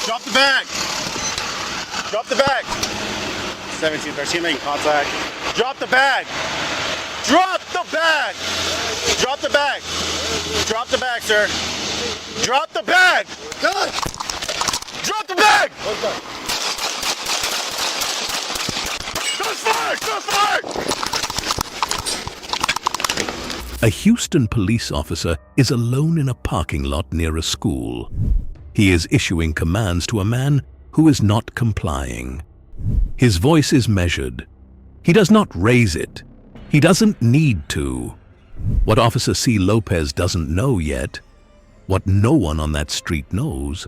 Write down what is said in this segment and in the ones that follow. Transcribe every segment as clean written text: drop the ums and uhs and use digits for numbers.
Drop the bag. Drop the bag. 1713 making contact. Drop the bag. Drop the bag. Drop the bag. Drop the bag, sir. Drop the bag. Good. Drop the bag. Okay. Shots fired. Shots fired. A Houston police officer is alone in a parking lot near a school. He is issuing commands to a man who is not complying. His voice is measured. He does not raise it. He doesn't need to. What Officer C. Lopez doesn't know yet, what no one on that street knows,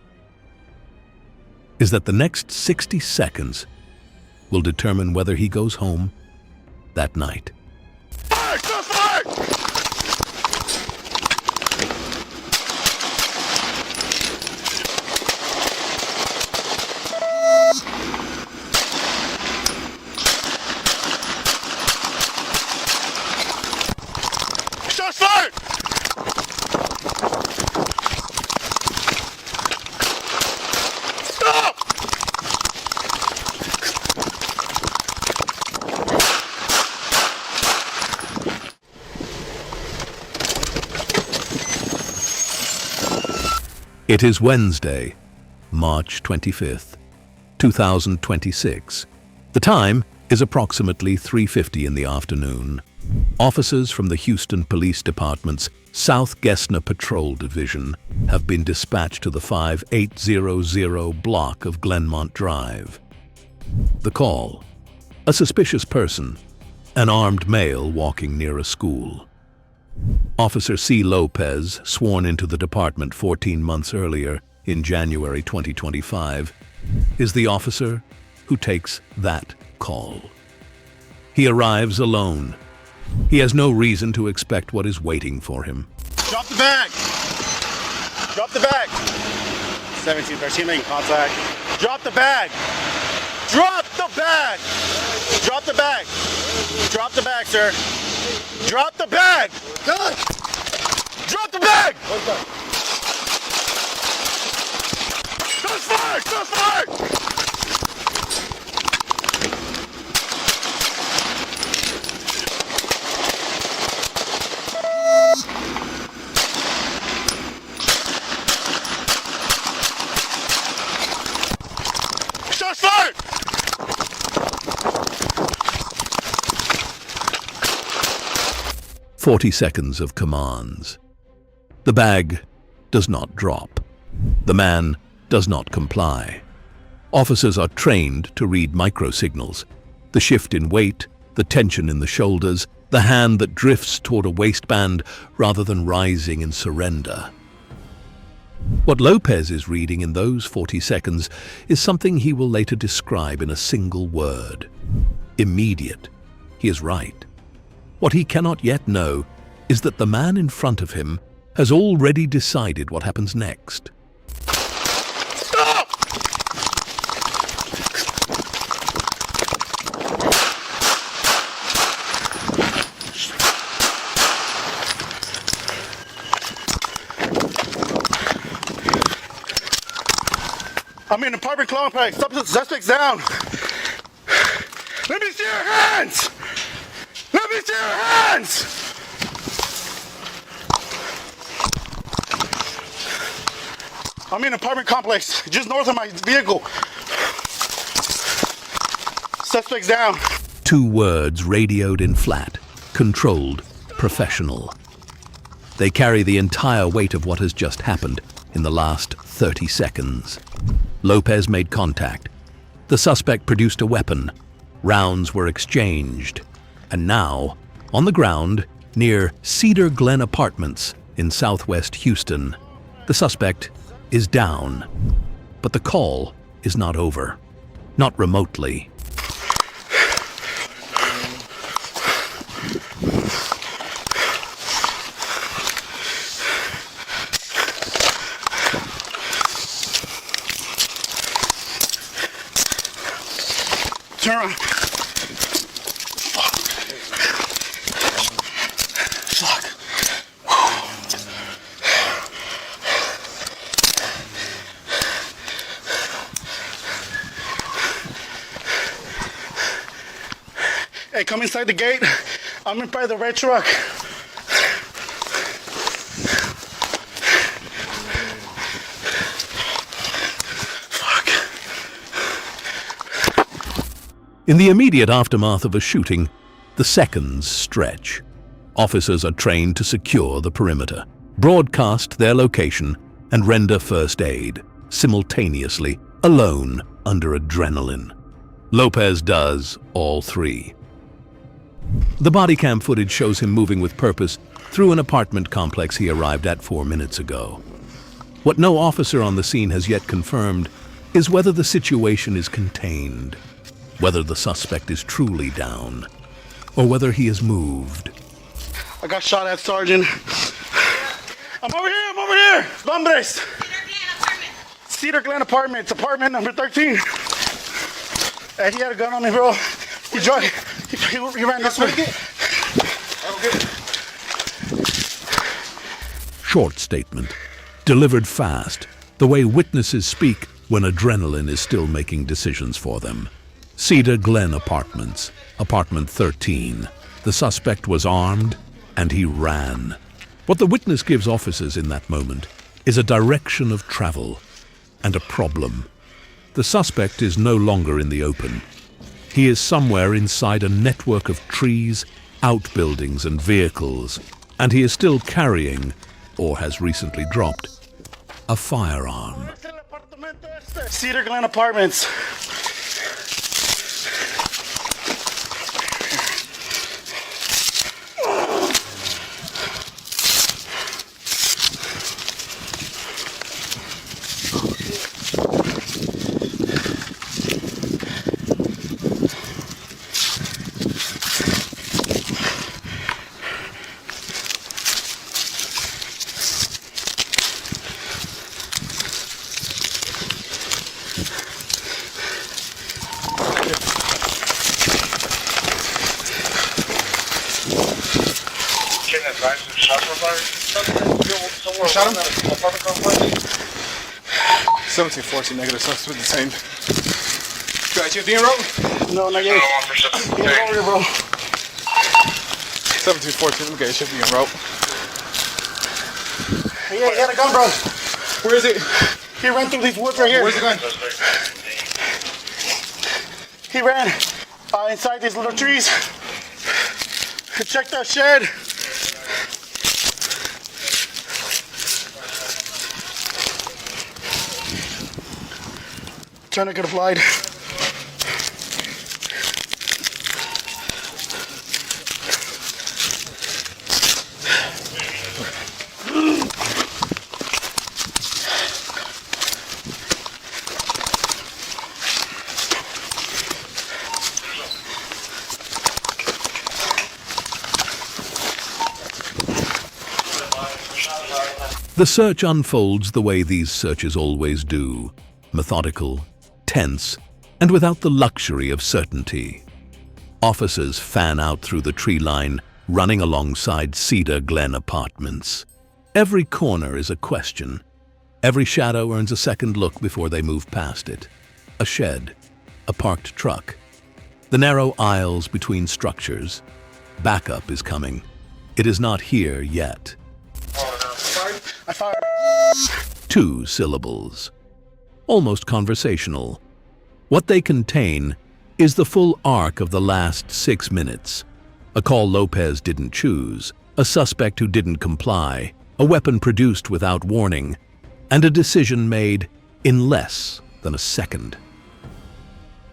is that the next 60 seconds will determine whether he goes home that night. Fire! Shots fired! Shots fired! Stop! It is Wednesday, March 25th, 2026. The time is approximately 3:50 in the afternoon. Officers from the Houston Police Department's South Gessner Patrol Division have been dispatched to the 5800 block of Glenmont Drive. The call: a suspicious person, an armed male walking near a school. Officer C. Lopez, sworn into the department 14 months earlier in January 2025, is the officer who takes that call. He arrives alone. He has no reason to expect what is waiting for him. Drop the bag. Drop the bag. 1713 making contact. Drop the bag. Drop the bag. Drop the bag. Drop the bag, sir. Drop the bag. Good. Drop the bag. Okay. Shots fired. Shots fired. Shots fired! 40 seconds of commands. The bag does not drop. The man does not comply. Officers are trained to read microsignals. The shift in weight, the tension in the shoulders, the hand that drifts toward a waistband rather than rising in surrender. What Lopez is reading in those 40 seconds is something he will later describe in a single word: immediate. He is right. What he cannot yet know is that the man in front of him has already decided what happens next. Stop! I'm in apartment complex. Suspects down. Let me see your hands! Let me see your hands! I'm in an apartment complex just north of my vehicle. Suspects down. 2 words radioed in flat: controlled, professional. They carry the entire weight of what has just happened in the last 30 seconds. Lopez made contact. The suspect produced a weapon. Rounds were exchanged. And now, on the ground, near Cedar Glenn Apartments in southwest Houston, the suspect is down. But the call is not over. Not remotely. Turn around. Fuck. Hey, come inside the gate. I'm in by the red truck. In the immediate aftermath of a shooting, the seconds stretch. Officers are trained to secure the perimeter, broadcast their location, and render first aid, simultaneously, alone, under adrenaline. Lopez does all three. The bodycam footage shows him moving with purpose through an apartment complex he arrived at 4 minutes ago. What no officer on the scene has yet confirmed is whether the situation is contained, whether the suspect is truly down, or whether he is moved. I got shot at, Sergeant. I'm over here! Hombres! Cedar Glenn Apartments, apartment number 13. Hey, he had a gun on me, bro. He ran this way. Short statement, delivered fast, the way witnesses speak when adrenaline is still making decisions for them. Cedar Glenn Apartments, apartment 13. The suspect was armed, and he ran. What the witness gives officers in that moment is a direction of travel and a problem. The suspect is no longer in the open. He is somewhere inside a network of trees, outbuildings, and vehicles, and he is still carrying, or has recently dropped, a firearm. Cedar Glenn Apartments. Shot him? 1714 negative, so it's the same. Got you, Dean Road? No, not yet. Get over here, bro. 1714, okay, it should be en route. Yeah, he had a gun, bro. Where is it? He ran through these woods right here. Where's the gun? He ran inside these little trees. Check that shed. Trying to get a flight. The search unfolds the way these searches always do, methodical, tense, and without the luxury of certainty. Officers fan out through the tree line, running alongside Cedar Glenn Apartments. Every corner is a question. Every shadow earns a second look before they move past it. A shed, a parked truck, the narrow aisles between structures. Backup is coming. It is not here yet. I fired. 2 syllables. Almost conversational. What they contain is the full arc of the last 6 minutes. A call Lopez didn't choose, a suspect who didn't comply, a weapon produced without warning, and a decision made in less than a second.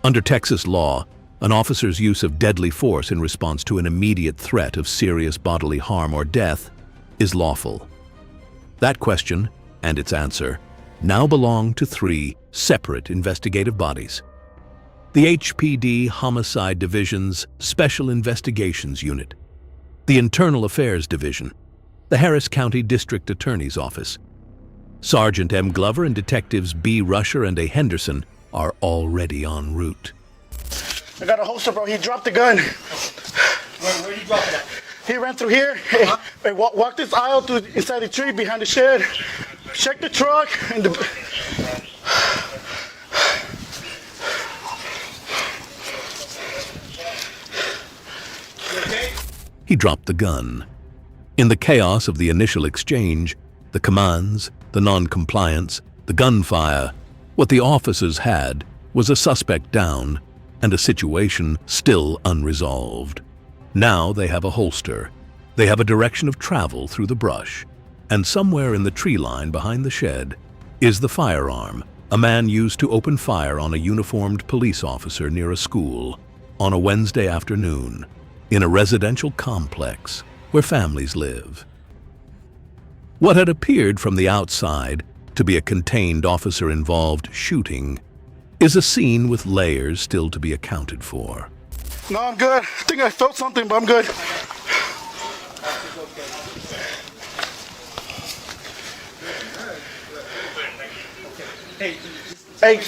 Under Texas law, an officer's use of deadly force in response to an immediate threat of serious bodily harm or death is lawful. That question, and its answer, now belong to 3 separate investigative bodies. The HPD Homicide Division's Special Investigations Unit, the Internal Affairs Division, the Harris County District Attorney's Office. Sergeant M. Glover and Detectives B. Rusher and A. Henderson are already en route. I got a holster, bro. He dropped the gun. Where you dropping at? He ran through here. Hey, walked this aisle through inside the tree behind the shed. Checked the truck and the. he dropped the gun. In the chaos of the initial exchange, the commands, the non-compliance, the gunfire, what the officers had was a suspect down and a situation still unresolved. Now they have a holster. They have a direction of travel through the brush. And somewhere in the tree line behind the shed is the firearm a man used to open fire on a uniformed police officer near a school on a Wednesday afternoon in a residential complex where families live. What had appeared from the outside to be a contained officer-involved shooting is a scene with layers still to be accounted for. No, I'm good. I think I felt something, but I'm good. Hey.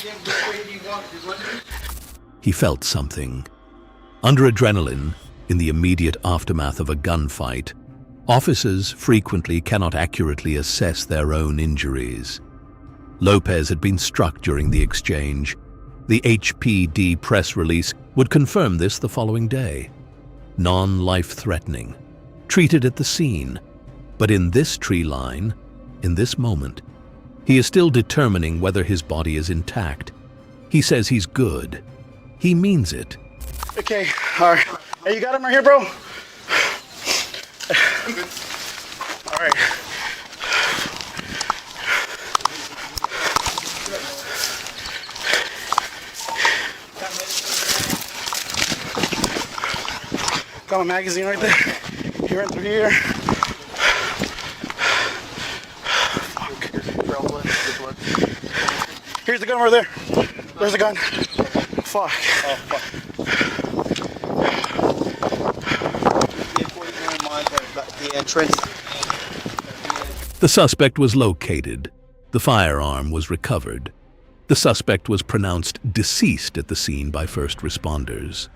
He felt something. Under adrenaline, in the immediate aftermath of a gunfight, officers frequently cannot accurately assess their own injuries. Lopez had been struck during the exchange. The HPD press release would confirm this the following day. Non-life-threatening. Treated at the scene. But in this tree line, in this moment, he is still determining whether his body is intact. He says he's good. He means it. Okay, all right. Hey, you got him right here, bro? All right. Got my magazine right there. Here and through here. Here's the gun right there. There's the gun. Fuck. Oh, fuck. The entrance. The suspect was located. The firearm was recovered. The suspect was pronounced deceased at the scene by first responders.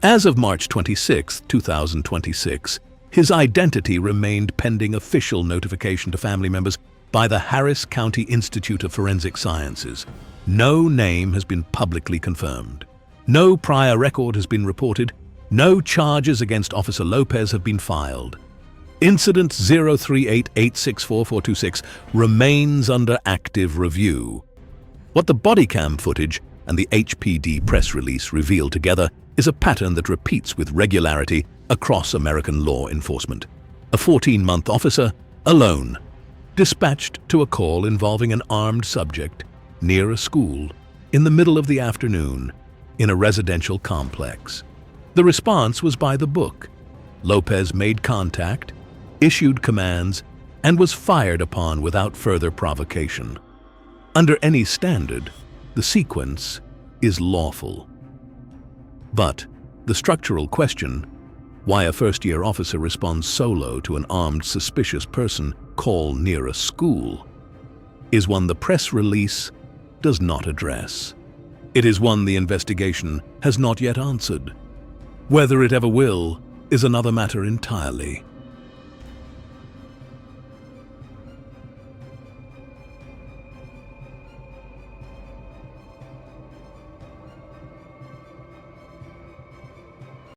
As of March 26, 2026, his identity remained pending official notification to family members by the Harris County Institute of Forensic Sciences. No name has been publicly confirmed. No prior record has been reported. No charges against Officer Lopez have been filed. Incident 038864426 remains under active review. What the Bodycam footage and the HPD press release reveal together is a pattern that repeats with regularity across American law enforcement. A 14-month officer, alone, dispatched to a call involving an armed subject near a school in the middle of the afternoon in a residential complex. The response was by the book. Lopez made contact, issued commands, and was fired upon without further provocation. Under any standard, the sequence is lawful. But the structural question, why a first-year officer responds solo to an armed suspicious person call near a school, is one the press release does not address. It is one the investigation has not yet answered. Whether it ever will is another matter entirely.